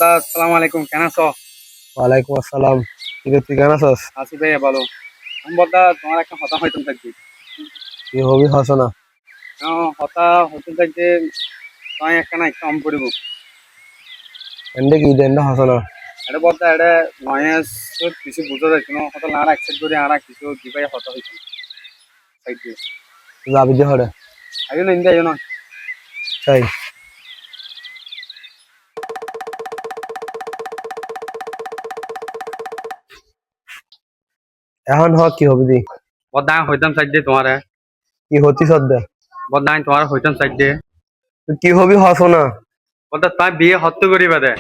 বদ্দা আসসালামু আলাইকুম, কেন আছো? ওয়ালাইকুম আসসালাম। ঠিক আছে, তুই কেমন আছিস? আছি ভাইয়া, ভালো। আমি বদ্দা তোমার একটা কথা হইতাম থাকছি। কি হবি হস না? কথা হইতাম থাকছে, তোমায় একটা না একটা পড়িব। এন্ডে কি দেন্ডে হস না? এটা বদ্দা এটা নয়েস কিছু বুঝা যাচ্ছে না, কথা না অ্যাকসেপ্ট করে আর কিছু দিবাই কথা হইতাম থাকছে। যাবি যে হরে আইও না, ইন্দে আইও না। তাই এখন কি হবি দি? বদ্দা আমি হইতাম চাই দিয়ে তোমারে। কি হতি সদ্দে? বদ্দা আমি তোমার হইতাম চাই দিয়ে। তুই কি হবি হস না? বদ্দা তাই বিয়ে হত্যা করিবা দে।